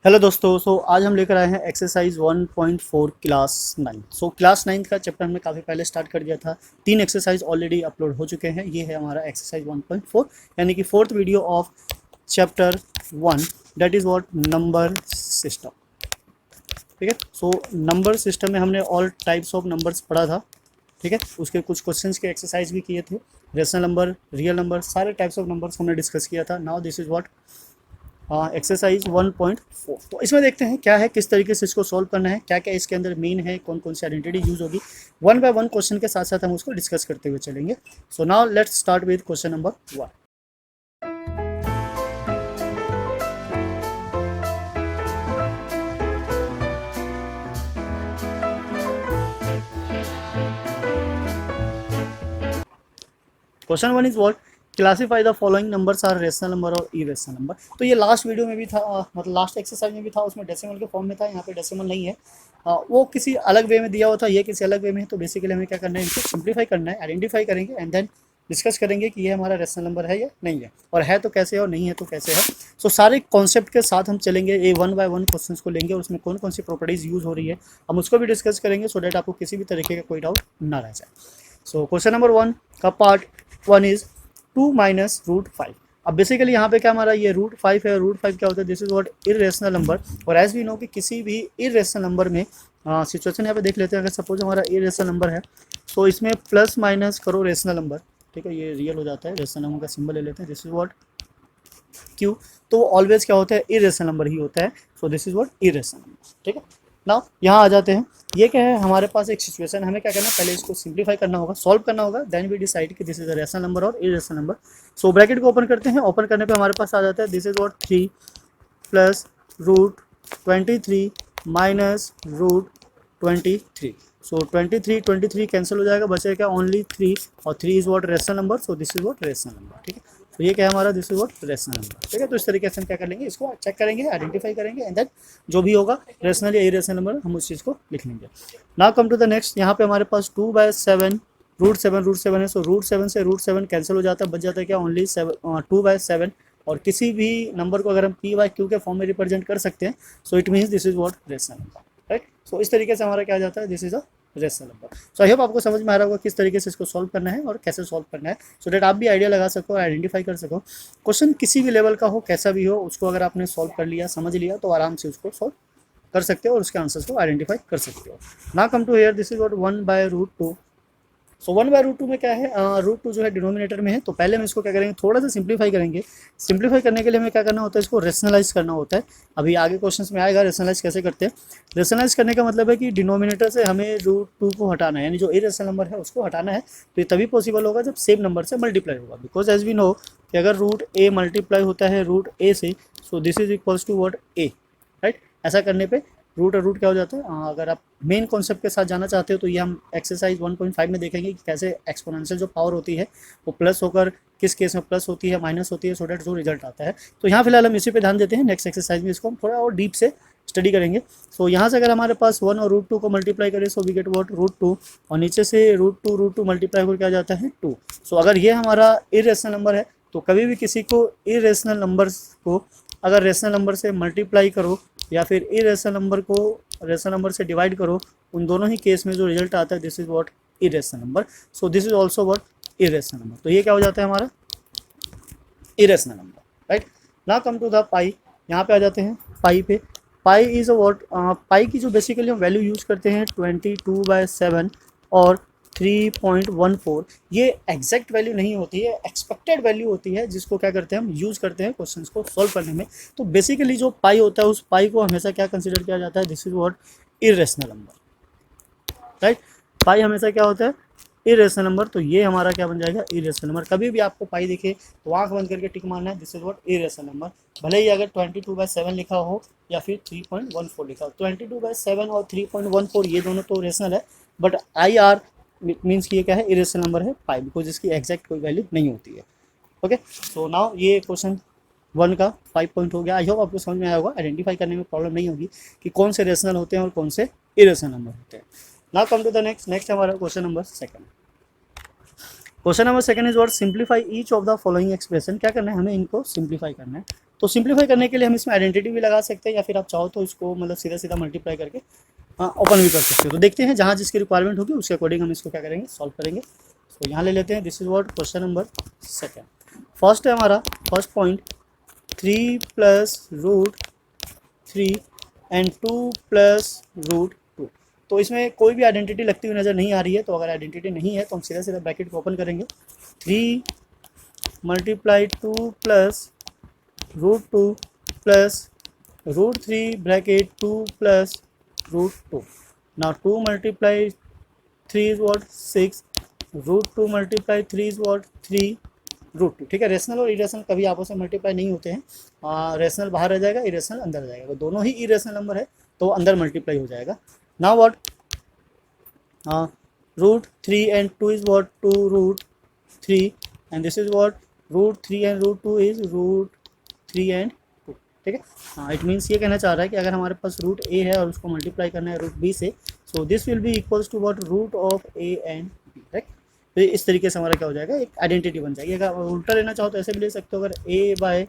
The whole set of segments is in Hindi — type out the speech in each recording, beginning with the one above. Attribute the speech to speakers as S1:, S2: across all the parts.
S1: हेलो दोस्तों। आज हम लेकर आए हैं एक्सरसाइज 1.4 क्लास 9। क्लास 9 का चैप्टर हमने काफ़ी पहले स्टार्ट कर दिया था। 3 एक्सरसाइज ऑलरेडी अपलोड हो चुके हैं। ये है हमारा एक्सरसाइज 1.4 यानी कि fourth video of chapter 1, that is what number system. ठीक है। नंबर सिस्टम में हमने ऑल टाइप्स ऑफ नंबर्स पढ़ा था। ठीक है। उसके कुछ क्वेश्चंस के एक्सरसाइज भी किए थे। रेशनल नंबर, रियल नंबर, सारे टाइप्स ऑफ नंबर्स हमने डिस्कस किया था। Now this is what exercise 1.4। तो इसमें देखते हैं क्या है, किस तरीके से इसको सॉल्व करना है, क्या क्या इसके अंदर मेन है, कौन कौन सी आइडेंटिटी यूज होगी। वन बाय वन क्वेश्चन के साथ साथ हम उसको डिस्कस करते हुए चलेंगे। So now let's start with question number 1। Question 1 is what classify the following numbers are rational number और इरेशनल नंबर। तो ये लास्ट वीडियो में भी था, मतलब लास्ट एक्सरसाइज में भी था, उसमें डेसिमल के फॉर्म में था। यहाँ पे डेसिमल नहीं है। वो किसी अलग वे में दिया हुआ था, ये किसी अलग वे में है। तो बेसिकली हमें क्या करना है, इनको सिंप्लीफाई करना है, आइडेंटिफाई करेंगे एंड देन डिस्कस करेंगे कि ये हमारा रेशनल नंबर है या नहीं है, और है तो कैसे है और नहीं है तो कैसे है। सारे कॉन्सेप्ट के साथ हम चलेंगे, ये वन बाय वन क्वेश्चन को लेंगे और उसमें कौन कौन सी प्रॉपर्टीज यूज हो रही है हम उसको भी डिस्कस करेंगे, सो डैट आपको किसी भी तरीके का कोई डाउट ना रह जाए। क्वेश्चन नंबर 1 का पार्ट 1 इज 2 माइनस रूट 5। अब बेसिकली यहाँ पे क्या हमारा ये रूट 5 है। रूट 5 क्या होता है, this is what irrational number. और एज वी नो कि किसी भी इरेशनल नंबर में सिचुएशन यहाँ पे देख लेते हैं। अगर सपोज हमारा इरेशनल नंबर है तो इसमें प्लस माइनस करो रेशनल नंबर। ठीक है, ये रियल हो जाता है। रेशनल नंबर का सिंबल ले लेते हैं, दिस इज व्हाट क्यू। तो ऑलवेज क्या होता है, इरेशनल नंबर ही होता है। This is what irrational number. ठीक है। नाउ यहाँ आ जाते हैं। ये क्या है, हमारे पास एक सिचुएशन, हमें क्या करना है, पहले इसको सिंप्लीफाई करना होगा, सॉल्व करना होगा, देन वी डिसाइड कि this is a rational number और इरेशनल नंबर। ब्रैकेट को ओपन करते हैं। ओपन करने पे हमारे पास आ जाता है this is what 3 plus root 23 minus root 23। 23 cancel हो जाएगा, बचेगा क्या, ओनली 3, और 3 is what rational number. This is what rational number. ठीक है। तो ये क्या है हमारा, this is what rational number. ठीक है। तो इस तरीके से हम क्या कर लेंगे, इसको चेक करेंगे, आइडेंटिफाई करेंगे एंड देन जो भी होगा रेशनल या इरेशनल नंबर हम उस चीज़ को लिख लेंगे। Now come to the next. यहाँ पे हमारे पास 2/7 रूट 7 है। रूट 7 से रूट 7 कैंसिल हो जाता है, बच जाता है क्या, ओनली 2/7। और किसी भी नंबर को अगर हम पी बाई क्यू के फॉर्म में रिप्रेजेंट कर सकते हैं, it means this is what rational number. Right. इस तरीके से हमारा क्या आ जाता है, this is a rational number. I hope आपको समझ में आ रहा होगा किस तरीके से इसको सॉल्व करना है और कैसे सॉल्व करना है, सो डेट आप भी आइडिया लगा सको और आइडेंटिफाई कर सको। क्वेश्चन किसी भी लेवल का हो, कैसा भी हो, उसको अगर आपने सॉल्व कर लिया, समझ लिया, तो आराम से उसको सॉल्व कर सकते हो और उसके आंसर्स को आइडेंटिफाई कर सकते हो। ना come to here, this is what 1/√2। 1/√2 में क्या है, रूट टू जो है डिनोमिनेटर में है। तो पहले हम इसको क्या करेंगे, थोड़ा सा सिंप्लीफाई करेंगे। सिंप्लीफाई करने के लिए हमें क्या करना होता है, इसको रेशनलाइज करना होता है। अभी आगे क्वेश्चंस में आएगा रेशनलाइज कैसे करते हैं। रेशनलाइज करने का मतलब है कि डिनोमिनेटर से हमें √2 को हटाना है, यानी जो इरेशनल नंबर है उसको हटाना है। तो ये तभी पॉसिबल होगा जब सेम नंबर से मल्टीप्लाई होगा, बिकॉज एज वी नो कि अगर रूट ए मल्टीप्लाई होता है रूट ए से, this is equals to what A. Right. ऐसा करने पे रूट और रूट क्या हो जाता है। अगर आप मेन कॉन्सेप्ट के साथ जाना चाहते हो तो ये हम एक्सरसाइज 1.5 में देखेंगे कि कैसे एक्सपोनेंशियल जो पावर होती है वो प्लस होकर किस केस में प्लस होती है, माइनस होती है, सो डैट जो रिजल्ट आता है। तो यहाँ फिलहाल हम इसी पे ध्यान देते हैं। नेक्स्ट एक्सरसाइज में इसको हम थोड़ा और डीप से स्टडी करेंगे। यहाँ से अगर हमारे पास 1 और √2 को मल्टीप्लाई करें, वी गेट वॉट √2, और नीचे से √2 मल्टीप्लाई होकर क्या जाता है 2। अगर ये हमारा इरेशनल नंबर है तो कभी भी किसी को इरेशनल नंबर को अगर रेशनल नंबर से मल्टीप्लाई करो या फिर इरेशनल नंबर को रेशनल नंबर से डिवाइड करो, उन दोनों ही केस में जो रिजल्ट आता है this is what irrational number. This is also what irrational number. तो ये क्या हो जाता है हमारा इरेशनल नंबर। राइट। ना कम टू द पाई। यहाँ पे आ जाते हैं पाई पे। पाई इज व्हाट, पाई की जो बेसिकली हम वैल्यू यूज करते हैं 22/7 और 3.14। ये एग्जैक्ट वैल्यू नहीं होती है, एक्सपेक्टेड वैल्यू होती है, जिसको क्या करते हैं हम यूज करते हैं क्वेश्चंस को सॉल्व करने में। तो बेसिकली जो पाई होता है उस पाई को हमेशा क्या कंसिडर किया जाता है, this is what irrational number. Right. Pi हमेशा क्या होता है, इरेशनल नंबर। तो ये हमारा क्या बन जाएगा, इरेशनल नंबर। कभी भी आपको पाई दिखे तो आंख बंद करके टिक मारना है, this is what irrational number. भले ही अगर 22/7 लिखा हो या फिर 3.14 लिखा हो, 22/7 और 3.14 ये दोनों तो रेशनल है, बट IR मीन्स कि ये क्या है, इरेशनल नंबर है पाई, बिकॉज इसकी एग्जैक्ट कोई वैल्यू नहीं होती है। ओके। नाउ ये क्वेश्चन 1 का 5 पॉइंट हो गया। आई होप आपको समझ में आया होगा, आइडेंटिफाई करने में प्रॉब्लम नहीं होगी कि कौन से रेशनल होते हैं और कौन से इरेशनल नंबर होते हैं। Now come to the next हमारा question number 2। Question number 2 is what simplify each of the following expression. क्या करना है, हमें इनको सिंप्लीफाई करना है। तो सिंप्लीफाई करने के लिए हम इसमें आइडेंटिटी भी लगा सकते हैं, या फिर आप चाहो तो इसको मतलब सीधा सीधा मल्टीप्लाई करके ओपन भी कर सकते हो। तो देखते हैं जहाँ जिसकी रिक्वायरमेंट होगी उसके अकॉर्डिंग हम इसको क्या करेंगे, सॉल्व करेंगे। तो यहाँ ले लेते हैं, this is what question number second. First है हमारा first point 3 plus root 3 and 2 plus root 2। तो इसमें कोई भी आइडेंटिटी लगती हुई नज़र नहीं आ रही है, तो अगर आइडेंटिटी नहीं है तो हम सीधा सीधा ब्रैकेट को ओपन करेंगे, 3 multiply 2 plus root 2 plus root 3 bracket 2 plus root 2। Now 2 multiply 3 is what 6, root 2 multiply 3 is what 3 root 2। ठीक है, रेशनल और इरेशनल कभी आपस में मल्टीप्लाई नहीं होते हैं, रेशनल बाहर रह जाएगा, इरेशनल अंदर रह जाएगा। तो दोनों ही इरेशनल नंबर है तो अंदर मल्टीप्लाई हो जाएगा। Now what root 3 and 2 is what 2 root 3 and this is what root 3 and root 2 is root 3 and 2। ठीक है, हाँ, इट मीन्स ये कहना चाह रहा है कि अगर हमारे पास रूट ए है और उसको मल्टीप्लाई करना है रूट बी से, so this will be equals to what root of A and B. Right, तो इस तरीके से हमारा क्या हो जाएगा, एक आइडेंटिटी बन जाएगी। अगर उल्टा लेना चाहो तो ऐसे भी ले सकते हो, अगर ए बाय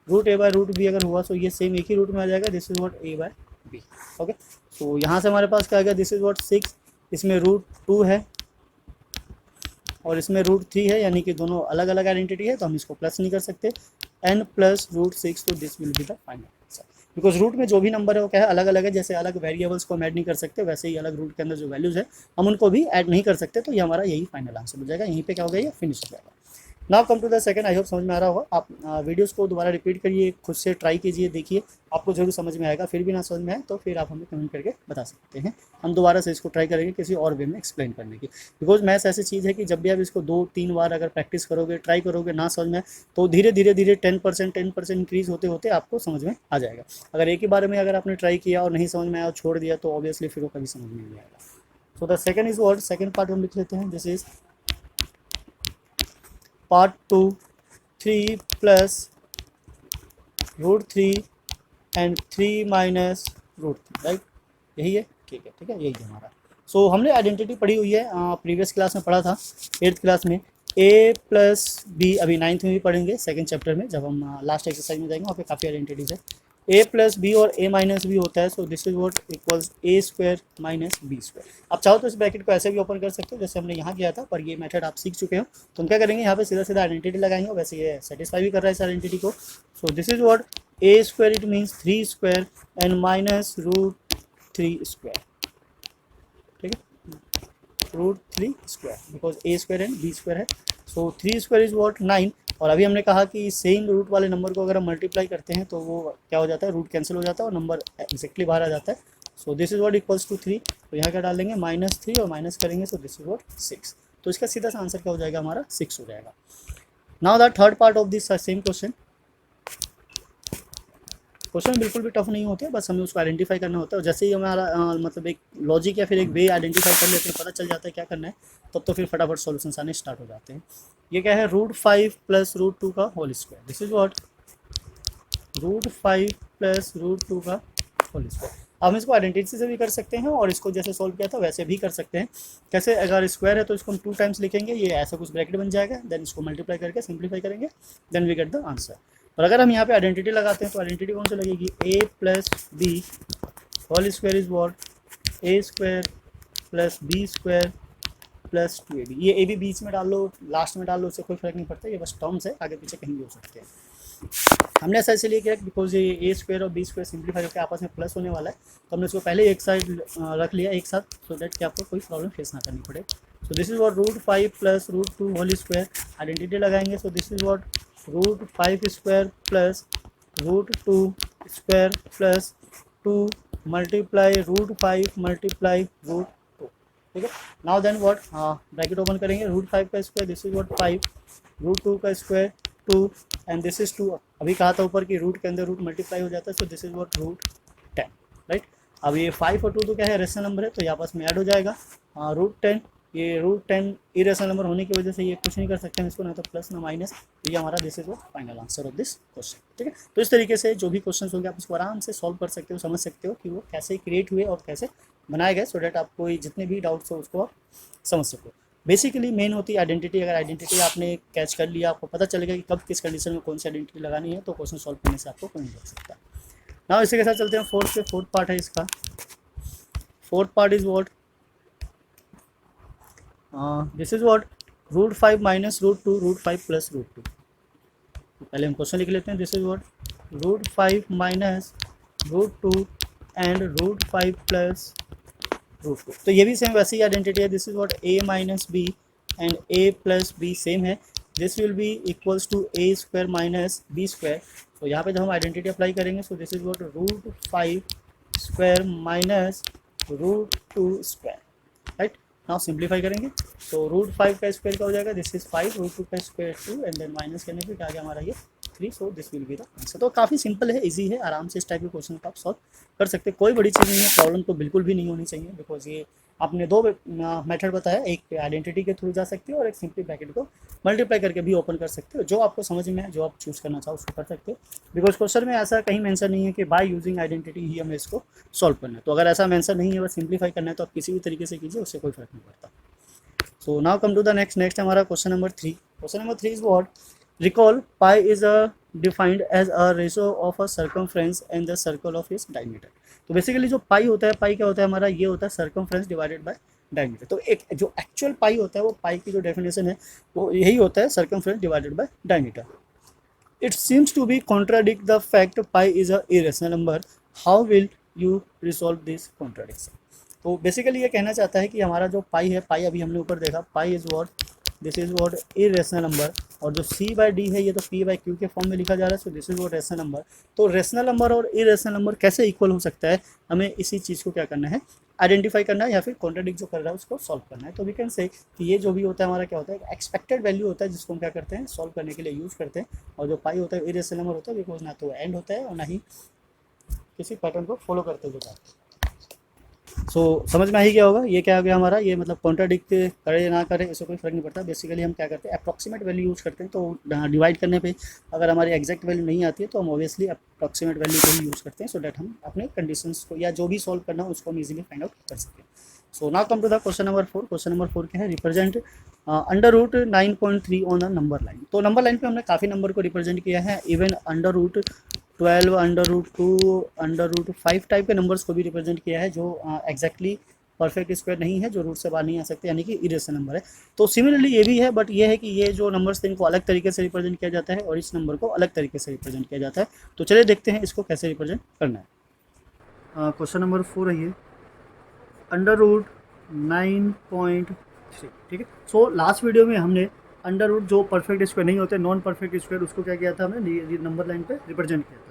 S1: रूट बी अगर हुआ तो ये सेम एक ही रूट में आ जाएगा, this is what A by B. Okay, तो यहाँ से हमारे पास क्या आ गया, दिस इज व्हाट 6, इसमें रूट 2 है और इसमें रूट 3 है, यानी कि दोनों अलग अलग आइडेंटिटी है तो हम इसको प्लस नहीं कर सकते, n प्लस रूट 6, तो this will be the final answer. Because root में जो भी नंबर है वो क्या है, अलग अलग है। जैसे अलग वेरिएबल्स को हम ऐड नहीं कर सकते, वैसे ही अलग रूट के अंदर जो वैल्यूज़ है हम उनको भी ऐड नहीं कर सकते। तो ये हमारा यही फाइनल आंसर हो जाएगा, यहीं पे क्या हो गया, ये फिनिश हो जाएगा। Now come to the second, I hope समझ में आ रहा होगा। आप वीडियोस को दोबारा रिपीट करिए, खुद से ट्राई कीजिए, देखिए, आपको जरूर समझ में आएगा। फिर भी ना समझ में आए तो फिर आप हमें कमेंट करके बता सकते हैं, हम दोबारा से इसको ट्राई करेंगे किसी और वे में एक्सप्लेन करने की। बिकॉज मैथ्स ऐसी चीज़ है कि जब भी आप इसको 2-3 बार अगर प्रैक्टिस करोगे, ट्राई करोगे, ना समझ में तो धीरे धीरे धीरे 10% इंक्रीज होते होते आपको समझ में आ जाएगा। अगर एक ही बार में अगर आपने ट्राई किया और नहीं समझ में आया और छोड़ दिया तो ऑब्वियसली फिर वो कभी समझ में नहीं आएगा। So the second is what, second part हम लिख लेते हैं, this is part 2 3 plus root 3 and 3 minus root 3। Right, यही है, ठीक है, ठीक है, यही है हमारा। सो हमने आइडेंटिटी पढ़ी हुई है, प्रीवियस क्लास में पढ़ा था 8th क्लास में, a प्लस बी, अभी 9th में भी पढ़ेंगे सेकंड चैप्टर में, जब हम लास्ट एक्सरसाइज में जाएंगे वहाँ पे काफ़ी आइडेंटिटीज है। a प्लस बी और a माइनस बी होता है, so this is what equals a square minus B square. आप चाहो तो इस ब्रैकेट को ऐसे भी ओपन कर सकते हो जैसे हमने यहाँ किया था, पर ये मेथड आप सीख चुके हो। तो हम क्या करेंगे, यहाँ पे सीधा सीधा आइडेंटिटी लगाएंगे, वैसे ये सेटिस्फाई भी कर रहा है इस आइडेंटिटी को। So this is what a square, it means 3 square and minus root 3 square. ठीक है, root 3 square, because a square and b square है। सो 3 स्क्वायर इज व्हाट 9, और अभी हमने कहा कि सेम रूट वाले नंबर को अगर हम मल्टीप्लाई करते हैं तो वो क्या हो जाता है, रूट कैंसिल हो जाता है और नंबर एक्जैक्टली बाहर आ जाता है। So this is what equals to 3, तो यहाँ क्या डालेंगे -3 और माइनस करेंगे, सो दिस इज व्हाट 6। तो इसका सीधा सा आंसर क्या हो जाएगा, हमारा 6 हो जाएगा। Now the third part of this same question बिल्कुल भी टफ नहीं होते, बस हमें उसको आइडेंटिफाई करना होता है। और जैसे ही हमारा मतलब एक लॉजिक या फिर एक वे आइडेंटिफाई कर लेते हैं, पता चल जाता है क्या करना है, तब तो फिर फटाफट सॉल्यूशंस आने स्टार्ट हो जाते हैं। ये क्या है, रूट 5 प्लस रूट 2 का whole square, this is what root 5 plus root 2 का होल स्क्वायर। हम इसको आइडेंटिटी से भी कर सकते हैं और इसको जैसे सॉल्व किया था वैसे भी कर सकते हैं। कैसे, अगर स्क्वायर है तो इसको हम 2 टाइम्स लिखेंगे, ये ऐसा कुछ ब्रैकेट बन जाएगा, देन इसको मल्टीप्लाई करके सिंप्लीफाई करेंगे, then we get the answer. और अगर हम यहाँ पे आइडेंटिटी लगाते हैं तो आइडेंटिटी कौन सी लगेगी, a plus B whole square is what a square plus B square plus 2ab। ये a भी बीच में डाल लो, लास्ट में डाल लो, उससे कोई फर्क नहीं पड़ता, ये बस टर्म्स है, आगे पीछे कहीं भी हो सकते हैं। हमने ऐसा इसलिए किया बिकॉज ये a स्क्वायर और b स्क्वायर सिंप्लीफाई करके आपस में प्लस होने वाला है, तो हमने इसको पहले एक साइड रख लिया एक साथ, सो दैट कि आपको कोई प्रॉब्लम फेस ना करनी पड़े। So this is what root 5 plus root 2 whole square, identity लगाएंगे, so this is what root 5 square plus root 2 square plus 2 multiply root 5 multiply root 2। ठीक है, now then what, bracket open करेंगे, रूट 5 का square, this is what 5, root 2 का स्क्वायर 2 एंड दिस इज 2। अभी कहा था ऊपर कि रूट के अंदर रूट मल्टीप्लाई हो जाता है, so this is what root 10। Right, अब ये 5 और 2 तो क्या है, रेशनल नंबर है, तो ये आपस में ऐड हो जाएगा, रूट 10। ये रूट 10 इरेशनल नंबर होने की वजह से ये कुछ नहीं कर सकते हम इसको, ना तो प्लस ना माइनस, ये हमारा this is what final answer of this question. ठीक है, तो इस तरीके से जो भी क्वेश्चन होंगे आप इसको आराम से सॉल्व कर सकते हो, समझ सकते हो कि वो कैसे क्रिएट हुए और कैसे बनाए गए, सो डैट आपको जितने भी डाउट्स हो उसको आप समझ सको। बेसिकली मेन होती है आइडेंटिटी। अगर आइडेंटिटी आपने कैच कर लिया, आपको पता चलेगा कि कब किस कंडीशन में कौन सी आइडेंटिटी लगानी है, तो क्वेश्चन सॉल्व करने से आपको कोई नहीं रोक सकता। ना इसी के साथ चलते हैं फोर्थ पे। फोर्थ पार्ट है इसका। Fourth part is what, this is what √5 minus √2 √5 plus √2। पहले हम क्वेश्चन लिख लेते हैं। This is what √5 minus √2 and √5 plus √2। तो ये भी सेम वैसी ही आइडेंटिटी है। This is what a minus b and a plus b same है। This will be equals to a square minus B square. तो यहाँ पे जब हम आइडेंटिटी अप्लाई करेंगे, so this is what √5 square minus √2 square, right. Now simplify करेंगे तो √5 का स्क्वायर क्या हो जाएगा, दिस इज 5, √2 का स्क्वायर 2 एंड देन माइनस करने पे क्या आ गया हमारा ये 3। सो this will be the answer. तो काफ़ी सिंपल है, इजी है, आराम से इस टाइप के क्वेश्चन को आप सॉल्व कर सकते हैं। कोई बड़ी चीज़ नहीं है, प्रॉब्लम तो बिल्कुल भी नहीं होनी चाहिए, बिकॉज ये आपने दो मेथड बताया, एक आइडेंटिटी के थ्रू जा सकते हो और एक सिंपली ब्रैकेट को मल्टीप्लाई करके भी ओपन कर सकते हो। जो आपको समझ में है, जो आप चूज़ करना चाहो उसको कर सकते हो, बिकॉज क्वेश्चन में ऐसा कहीं मेंशन नहीं है कि बाय यूजिंग आइडेंटिटी ही हमें इसको सॉल्व करना है। तो अगर ऐसा मेंशन नहीं है, बस सिंप्लीफाई करना है, तो आप किसी भी तरीके से कीजिए, उससे कोई फर्क नहीं पड़ता। So now come to the next हमारा question number 3। Question number 3 is what, recall pi is a defined as a ratio of a circumference and the circle of its diameter. तो बेसिकली जो पाई होता है, पाई क्या होता है हमारा, ये होता है सर्कमफ्रेंस डिवाइडेड बाय डायमीटर। तो एक जो एक्चुअल पाई होता है, वो पाई की जो डेफिनेशन है वो यही होता है, circumference divided by diameter. It seems to be contradict the fact pi is a irrational number, how will you resolve this contradiction. तो बेसिकली ये कहना चाहता है कि हमारा जो पाई है, पाई अभी हमने ऊपर देखा, pi is what, this is what irrational number, और जो c/d है ये तो p/q के फॉर्म में लिखा जा रहा है। So this is what rational number. तो रेशनल नंबर और इरेशनल नंबर कैसे इक्वल हो सकता है, हमें इसी चीज़ को क्या करना है, आइडेंटिफाई करना है, या फिर कॉन्ट्राडिक्ट जो कर रहा है उसको सॉल्व करना है। तो वी कैन से कि ये जो भी होता है हमारा क्या होता है, एक्सपेक्टेड वैल्यू होता है, जिसको हम क्या करते हैं, सॉल्व करने के लिए यूज़ करते हैं। और जो पाई होता है इरेशनल नंबर होता है, बिकॉज ना तो एंड होता है और ना ही किसी पैटर्न को फॉलो करते हुए जाते हैं। सो समझ में आ ही गया होगा ये क्या हो गया हमारा, ये मतलब कॉन्ट्राडिक्ट करे या ना करे इससे कोई फर्क नहीं पड़ता। बेसिकली हम क्या करते हैं, अप्रॉक्सीमेट वैल्यू यूज़ करते हैं। तो डिवाइड करने पे अगर हमारी एग्जैक्ट वैल्यू नहीं आती है, तो हम ऑब्वियसली अप्रॉक्सीमेट वैल्यू को ही यूज़ करते हैं, सो डैट हम अपने कंडीशंस को या जो भी सॉल्व करना हो उसको हम इजीली फाइंड आउट कर सकते हैं। So now come to the question number 4। Question number 4 क्या है, represent √9.3 on a number line. तो नंबर लाइन पे हमने काफ़ी नंबर को रिप्रेजेंट किया है, इवन √12, √2, √5 टाइप के नंबर्स को भी रिप्रेजेंट किया है, जो एग्जैक्टली परफेक्ट स्क्वायर नहीं है, जो रूट से बाहर नहीं आ सकते, यानी कि इरेशनल नंबर है। तो सिमिलरली ये भी है, बट ये है कि ये जो नंबर्स थे इनको अलग तरीके से रिप्रेजेंट किया जाता है और इस नंबर को अलग तरीके से रिप्रेजेंट किया जाता है। तो चलिए देखते हैं इसको कैसे रिप्रेजेंट करना है। क्वेश्चन नंबर 4 है ये, √9.3, ठीक है। सो लास्ट वीडियो में हमने अंडर रूट जो परफेक्ट स्क्वायर नहीं होते, नॉन परफेक्ट स्क्वायर, उसको क्या किया था हमने, नंबर लाइन पे रिप्रेजेंट किया था।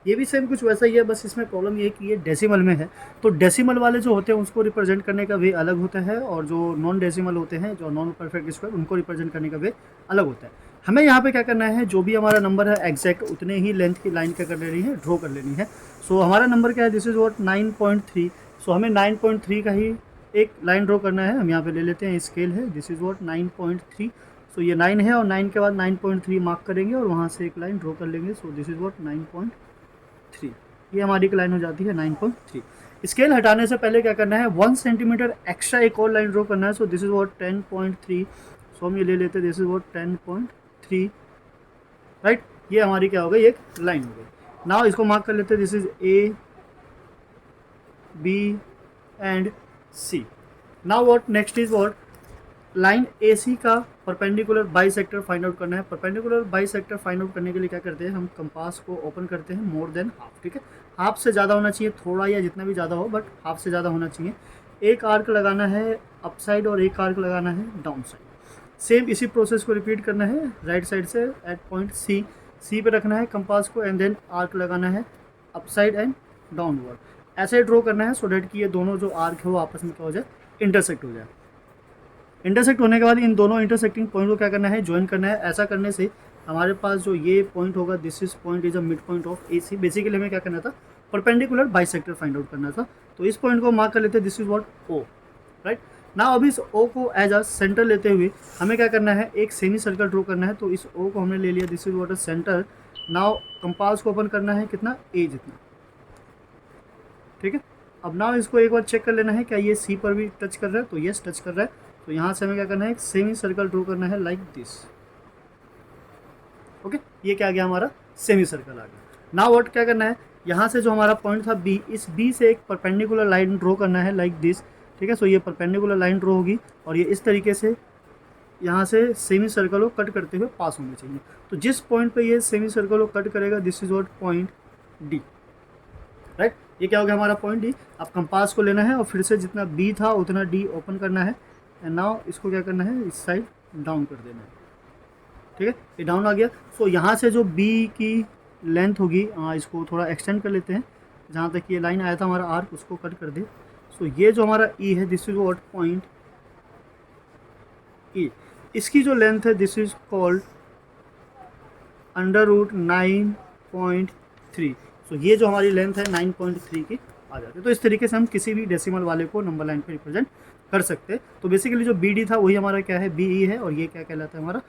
S1: ये भी सेम कुछ वैसा ही है, बस इसमें प्रॉब्लम ये है कि ये डेसिमल में है। तो डेसिमल वाले जो होते हैं उसको रिप्रेजेंट करने का वे अलग होता है, और जो नॉन डेसिमल होते हैं, जो नॉन परफेक्ट स्क्वायर, उनको रिप्रेजेंट करने का वे अलग होता है। हमें यहाँ पे क्या करना है, जो भी हमारा नंबर है एग्जैक्ट उतने ही लेंथ की लाइन क्या कर लेनी है, ड्रॉ कर लेनी है। सो हमारा नंबर क्या है, दिस इज व्हाट 9.3। सो हमें 9.3 का ही एक लाइन ड्रॉ करना है। हम यहाँ पे ले लेते हैं, स्केल है, दिस इज व्हाट 9.3। सो ये 9 है और 9 के बाद 9.3 मार्क करेंगे और वहाँ से एक लाइन ड्रॉ कर लेंगे। सो दिस इज व्हाट 9.3, ये हमारी लाइन हो जाती है 9.3। स्केल हटाने से पहले क्या करना है, 1 सेंटीमीटर एक्स्ट्रा एक और लाइन ड्रॉ करना है। So this is what 10.3। सो हम ये ले लेते हैं, दिस इज व्हाट 10.3, राइट। ये हमारी क्या हो गई, एक लाइन हो गई। नाउ इसको मार्क कर लेते हैं, this is A, B and C। Now what next is what, line AC का परपेंडिकुलर बाइसेक्टर फाइंड आउट करना है। परपेंडिकुलर बाइसेक्टर फाइंड आउट करने के लिए क्या करते हैं, हम कंपास को ओपन करते हैं मोर देन हाफ, ठीक है। हाफ से ज़्यादा होना चाहिए, थोड़ा या जितना भी ज़्यादा हो, बट हाफ से ज़्यादा होना चाहिए। एक आर्क लगाना है अप साइड और एक आर्क लगाना है डाउन साइड। सेम इसी प्रोसेस को रिपीट करना है राइट साइड से एट पॉइंट सी पे रखना है कंपास को, एंड देन आर्क लगाना है अप साइड एंड डाउनवर्ड। ऐसे ड्रॉ करना है सो डैट कि ये दोनों जो आर्क है वो आपस में क्या हो जाए, इंटरसेक्ट हो जाए। इंटरसेक्ट होने के बाद इन दोनों इंटरसेक्टिंग पॉइंट को क्या करना है, ज्वाइन करना है। ऐसा करने से हमारे पास जो ये पॉइंट होगा, this is point is a mid point of AC। Basically हमें क्या करना था, परपेंडिकुलर बाइसेक्टर फाइंड आउट करना था। तो इस पॉइंट को मार्क कर लेते हैं, this is what O, right. ना अभी इस O को एज अ सेंटर लेते हुए हमें क्या करना है, एक सेमी सर्कल ड्रॉ करना है। तो इस O को हमने ले लिया, this is what a centre. Now compass को ओपन करना है कितना, A जितना, ठीक है। अब नाउ इसको एक बार चेक कर लेना है, क्या ये C पर भी टच कर रहा है, तो यस टच कर रहा है। तो यहाँ से हमें क्या करना है, एक सेमी सर्कल ड्रॉ करना है लाइक दिस। ओके, ये क्या आ गया हमारा सेमी सर्कल आ गया। नाउ व्हाट क्या करना है, यहाँ से जो हमारा पॉइंट था बी, इस बी से एक परपेंडिकुलर लाइन ड्रॉ करना है लाइक दिस। ठीक है, सो ये परपेंडिकुलर लाइन ड्रॉ होगी और ये इस तरीके से यहाँ से सेमी सर्कल को कट करते हुए पास होने चाहिए। तो जिस पॉइंट पे ये सेमी सर्कल को कट करेगा this is what point D, right. ये क्या हो गया हमारा पॉइंट डी। अब कंपास को लेना है और फिर से जितना बी था उतना डी ओपन करना है एंड नाउ इसको क्या करना है, इस साइड डाउन कर देना है। ठीक है, ये डाउन आ गया। सो यहाँ से जो बी की लेंथ होगी, इसको थोड़ा एक्सटेंड कर लेते हैं, जहाँ तक ये लाइन आया था हमारा आर्क उसको कट कर दे। सो ये जो हमारा ई है दिस इज व्हाट पॉइंट ई, इसकी जो लेंथ है दिस इज कॉल्ड √9.3। सो ये जो हमारी लेंथ है 9.3 की आ जाती है। तो इस तरीके से हम किसी भी डेसिमल वाले को नंबर लाइन पे रिप्रेजेंट कर सकते हैं। तो बेसिकली जो बी डी था वही हमारा क्या है, बी ई है, और ये क्या कहलाता है हमारा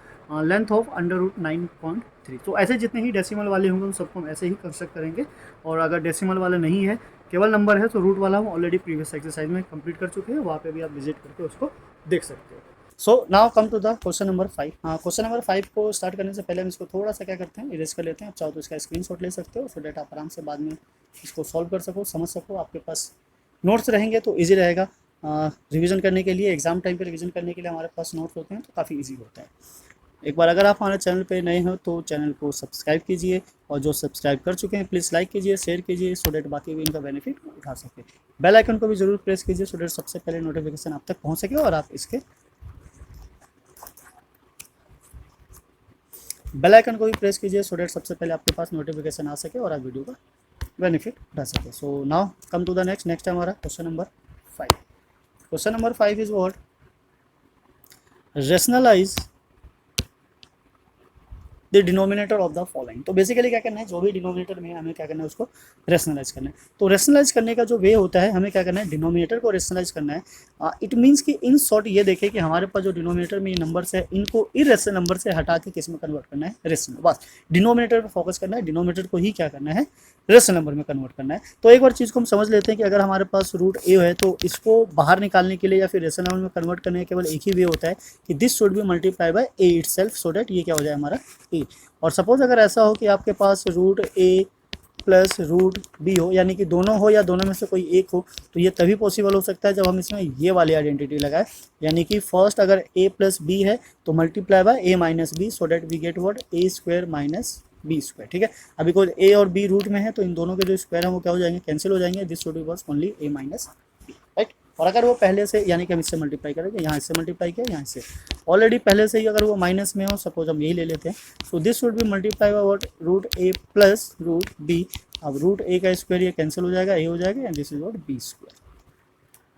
S1: लेंथ ऑफ √9.3। तो ऐसे जितने ही डेसिमल वाले होंगे उन सबको हम ऐसे ही कंस्ट्रक्ट करेंगे। और अगर डेसिमल वाला नहीं है, केवल नंबर है, तो रूट वाला हम ऑलरेडी प्रीवियस एक्सरसाइज में कंप्लीट कर चुके हैं, वहाँ पे भी आप विजिट करके उसको देख सकते हो। So now come to the question number 5। Question number 5 को स्टार्ट करने से पहले हम इसको थोड़ा सा क्या करते हैं, इरेज कर लेते हैं। आप चाहो तो इसका स्क्रीनशॉट ले सकते हो, सो डेट आप आराम से बाद में इसको सॉल्व कर सको, समझ सको। आपके पास नोट्स रहेंगे तो ईजी रहेगा रिवीजन करने के लिए। एग्जाम टाइम पे रिवीजन करने के लिए हमारे पास नोट्स होते हैं तो काफ़ी ईजी होता है। एक बार अगर आप हमारे चैनल पे नए हो तो चैनल को सब्सक्राइब कीजिए, और जो सब्सक्राइब कर चुके हैं प्लीज़ लाइक कीजिए, शेयर कीजिए, सो डेट बाकी भी इनका बेनिफिट उठा सके। बेल आइकन को भी जरूर प्रेस कीजिए सो डेट सबसे पहले नोटिफिकेशन आप तक पहुँच सके और आप इसके बेल आइकन को भी प्रेस कीजिए सो डेट सबसे पहले आपके पास नोटिफिकेशन आ सके और आप वीडियो का बेनिफिट उठा सके। So now come to the next हमारा question number 5। Question number 5 is what, rationalize the denominator of the following. तो बेसिकली क्या करना है, जो भी डिनोमिनेटर में हमें क्या करना है उसको रेशनलाइज करना है। तो रेशनलाइज करने का जो वे होता है, हमें क्या करना है, डिनोमिनेटर को रेशनलाइज करना है। इट मीन्स कि इन शॉर्ट ये देखें कि हमारे पास जो डिनोमिनेटर में ये नंबर्स है इनको इरेशनल नंबर से हटा के किस में कन्वर्ट करना है, रेशनल। बस डिनोमिनेटर पर फोकस करना है, डिनोमिनेटर को ही क्या करना है, रेशनल नंबर में कन्वर्ट करना है। तो एक बार चीज़ को हम समझ लेते हैं कि अगर हमारे पास रूट ए है तो इसको बाहर निकालने के लिए या फिर रेशनल नंबर में कन्वर्ट करने का केवल एक ही वे होता है कि this should be multiply bye A itself, so that ये क्या हो जाए हमारा ए। और सपोज अगर ऐसा हो कि आपके पास रूट ए प्लस रूट बी हो, यानी कि दोनों हो या दोनों में से कोई एक हो, तो ये तभी पॉसिबल हो सकता है जब हम इसमें ये वाली आइडेंटिटी लगाए, यानी कि फर्स्ट अगर a प्लस बी है तो multiply by a minus B, so that we get what a square minus B square. ठीक है, अभी कोई a और b रूट में है तो इन दोनों के जो स्क्वायर हैं वो क्या हो जाएंगे, कैंसिल हो जाएंगे। दिस शुड बी बस only a minus B, right. और अगर वो पहले से, यानी कि हम इससे मल्टीप्लाई करेंगे, यहाँ इससे मल्टीप्लाई किया, यहाँ से ऑलरेडी पहले से ही अगर वो माइनस में हो, सपोज हम यही ले लेते हैं, so this should be multiply by what, root a plus root b। अब रूट a का स्क्वायर ये कैंसिल हो जाएगा, a हो जाएगा, and this is what b square,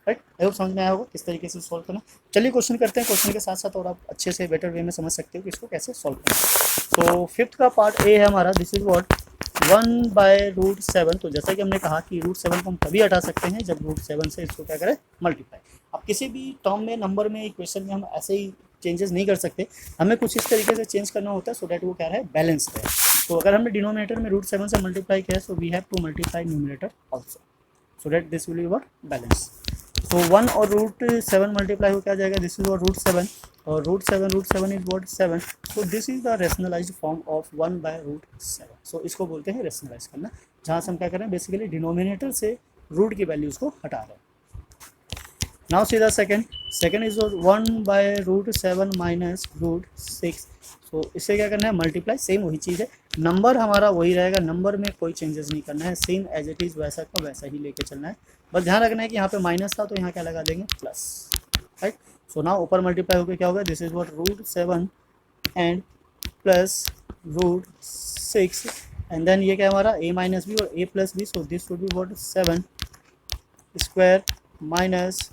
S1: right. I hope समझ में आया होगा किस तरीके से सॉल्व करना। चलिए क्वेश्चन करते हैं, क्वेश्चन के साथ साथ और आप अच्छे से बेटर वे में समझ सकते हो कि इसको कैसे सॉल्व करना। तो फिफ्थ का पार्ट ए है हमारा, दिस इज व्हाट 1/√7। तो जैसा कि हमने कहा कि √7 को हम तभी हटा सकते हैं जब √7 से इसको क्या करें, मल्टीप्लाई। अब किसी भी टर्म में, नंबर में, इक्वेशन में हम ऐसे ही चेंजेस नहीं कर सकते, हमें कुछ इस तरीके से चेंज करना होता है सो डैट वो क्या है, बैलेंस है। तो अगर हमने डिनोमिनेटर में √7 से मल्टीप्लाई किया है, so we have to multiply numerator also, so that this will be what, balance. तो 1 और √7 मल्टीप्लाई हो क्या जाएगा, दिस इज व्हाट √7, और √7 is what 7। So this is the rationalized form of 1/√7। So इसको बोलते हैं रेशनलाइज करना, जहाँ से हम क्या कर रहे हैं, बेसिकली डिनोमिनेटर से रूट की वैल्यूज को हटा रहे हैं। Now see the second is 1/√7 minus √6। तो इससे क्या करना है, मल्टीप्लाई, सेम वही चीज़ है, नंबर हमारा वही रहेगा, नंबर में कोई चेंजेस नहीं करना है, सेम एज इट इज़ वैसा का वैसा ही लेके चलना है। बस ध्यान रखना है कि यहाँ पे माइनस था तो यहाँ क्या लगा देंगे, प्लस, राइट। सो नाउ ऊपर मल्टीप्लाई होकर क्या होगा, this is what √7 and plus √6, and then ये क्या हमारा a माइनस बी और a plus B, so this would be what 7 square minus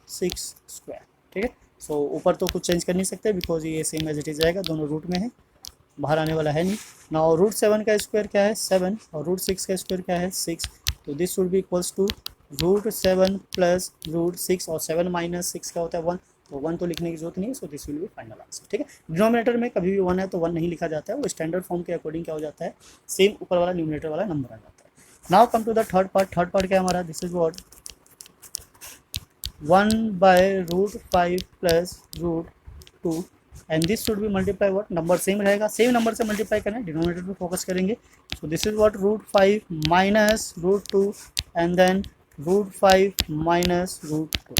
S1: 6 square. ठीक है, सो ऊपर तो कुछ चेंज कर नहीं सकते बिकॉज ये सेम एज इट इज रहेगा, दोनों रूट में है, बाहर आने वाला है नहीं। नाउ √7 का स्क्वायर क्या है, 7, और √6 का स्क्वायर क्या है, 6। तो this should be equals to √7 plus √6, और 7 माइनस 6 क्या होता है, 1, तो 1 तो लिखने की जरूरत नहीं है, so this will B final answer. ठीक है, डिनोमिनेटर में कभी भी 1 है तो 1 नहीं लिखा जाता है, वो स्टैंडर्ड फॉर्म के अकॉर्डिंग क्या हो जाता है, सेम ऊपर वाला न्यूमिनेटर वाला नंबर आ जाता है। Now come to the third part क्या है हमारा, this is what 1/√5 plus √2 and this should be multiply what, number same रहेगा, सेम नंबर से मल्टीप्लाई करना है, डिनोमिनेटर पे फोकस करेंगे। So this is what √5 minus √2 and then √5 minus √2।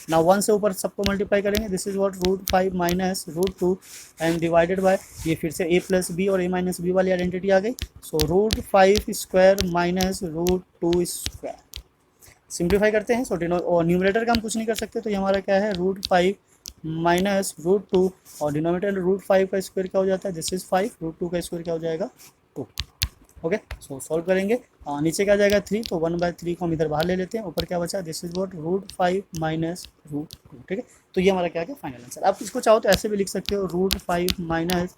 S1: Now 1 से ऊपर सबको मल्टीप्लाई करेंगे, this is what √5 minus √2 and divided by, ये फिर से a प्लस बी और a माइनस बी वाली आइडेंटिटी आ गई। सो √5 स्क्वायर माइनस √2 स्क्वायर। सिंप्लीफाई करते हैं, सो न्यूमरेटर का हम कुछ नहीं कर सकते, तो ये हमारा क्या है √5 माइनस √2 और डिनोमिनेटर √5 का स्क्वायर क्या हो जाता है, दिस इज 5, √2 का स्क्वायर क्या हो जाएगा 2। ओके, सो सॉल्व करेंगे, नीचे क्या जाएगा 3, तो 1/3 को हम इधर बाहर ले लेते हैं, ऊपर क्या बचा, दिस इज व्हाट √5 माइनस √2। ठीक है, तो ये हमारा क्या है फाइनल आंसर। आप इसको चाहो तो ऐसे भी लिख सकते हो, √5 माइनस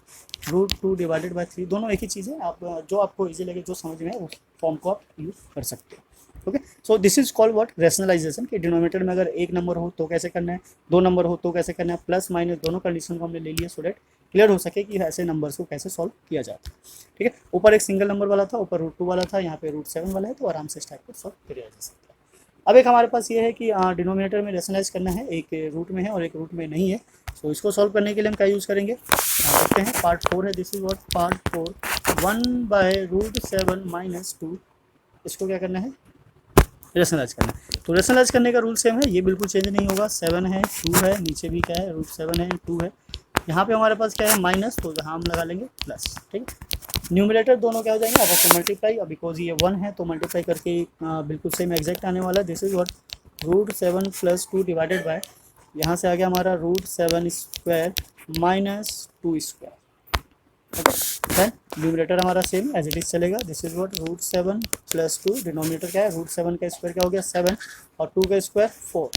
S1: √2 डिवाइडेड बाय 3, दोनों एक ही चीज़ है, आप जो आपको इजी लगे, जो समझ में है उस फॉर्म को आप यूज़ कर सकते हो। Okay, so this is called what rationalization, कि डिनोमिनेटर में अगर एक नंबर हो तो कैसे करना है, दो नंबर हो तो कैसे करना है, प्लस माइनस दोनों कंडीशन को हमने ले लिया सो दैट क्लियर हो सके कि ऐसे नंबर्स को कैसे सॉल्व किया जाता है। ठीक है, ऊपर एक सिंगल नंबर वाला था, ऊपर √2 वाला था, यहाँ पे √7 वाला है, तो आराम से इस टाइप को सॉल्व किया जा सकता है। अब एक हमारे पास ये है कि डिनोमिनेटर में रैशनलाइज करना है, एक रूट में है और एक रूट में नहीं है। सो इसको सॉल्व करने के लिए हम क्या यूज़ करेंगे, देखते हैं, पार्ट 4 है, this is what part 4, 1/√7 minus 2, इसको क्या करना है, रेशनलाइज करना है। तो रेशनलाइज करने का रूल सेम है, ये बिल्कुल चेंज नहीं होगा, 7 है 2 है, नीचे भी क्या है √7 है 2 है, यहाँ पे हमारे पास क्या है माइनस, तो यहाँ हम लगा लेंगे प्लस। ठीक है, न्यूमिनेटर दोनों क्या हो जाएंगे आपस में मल्टीप्लाई, अब बिकॉज ये 1 है तो मल्टीप्लाई करके बिल्कुल सेम एग्जैक्ट आने वाला है, this is what √7 plus 2 divided by, यहाँ से आ गया हमारा √7 square minus 2 square. Then numerator हमारा सेम एज इट इज चलेगा, this is what √7 plus 2, denominator क्या है √7 का स्क्वायर क्या हो गया 7 और 2 का स्क्वायर 4।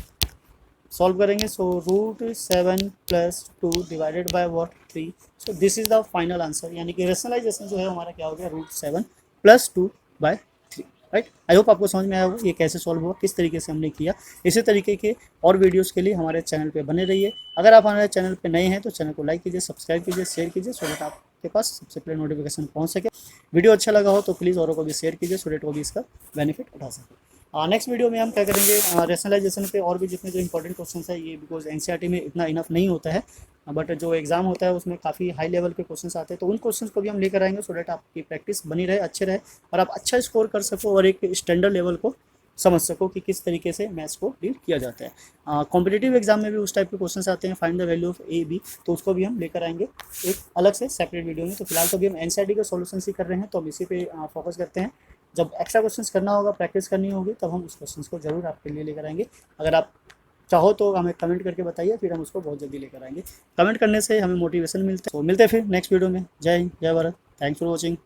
S1: सॉल्व करेंगे, सो √7 plus 2 divided by what 3। So this is the final answer, यानी कि रेशनलाइजेशन जो है हमारा क्या हो गया √7 plus 2 by 3। Right, I hope आपको समझ में आया होगा ये कैसे सॉल्व हुआ, किस तरीके से हमने किया। इसी तरीके के और वीडियोस के लिए हमारे चैनल पे बने रहिए। अगर आप हमारे चैनल पे नए हैं तो चैनल को लाइक कीजिए, सब्सक्राइब कीजिए, शेयर कीजिए, सो दैट आपके पास सबसे पहले नोटिफिकेशन पहुंच सके। वीडियो अच्छा लगा हो तो प्लीज़ औरों को भी शेयर कीजिए, सो दैट वो भी इसका बेनिफिट उठा सके। नेक्स्ट वीडियो में हम क्या करेंगे, रैशनलाइजेशन पे और भी जितने जो इंपॉर्टेंट क्वेश्चन है, ये बिकॉज एनसीईआरटी में इतना इनफ नहीं होता है, बट जो एग्जाम होता है उसमें काफ़ी हाई लेवल के क्वेश्चन आते हैं, तो उन क्वेश्चन को भी हम लेकर आएंगे सो डैट आपकी प्रैक्टिस बनी रहे, अच्छे रहे और आप अच्छा स्कोर कर सको और एक स्टैंडर्ड लेवल को समझ सको कि किस तरीके से मैथ्स को डील किया जाता है। कॉम्पिटिटिव एग्जाम में भी उस टाइप के क्वेश्चन आते हैं, find the value of A B, तो उसको भी हम लेकर आएंगे एक अलग से सेपरेट वीडियो में। तो फिलहाल तो अभी हम एनसीईआरटी के सॉल्यूशन ही कर रहे हैं, तो हम इसी पे फोकस करते हैं। जब एक्स्ट्रा क्वेश्चंस करना होगा, प्रैक्टिस करनी होगी, तब हम उस क्वेश्चंस को जरूर आपके लिए लेकर आएंगे। अगर आप चाहो तो हमें कमेंट करके बताइए, फिर हम उसको बहुत जल्दी लेकर आएंगे। कमेंट करने से हमें मोटिवेशन मिलता है। तो मिलते हैं फिर नेक्स्ट वीडियो में। जय हिंद, जय भारत, थैंक्स फॉर वॉचिंग।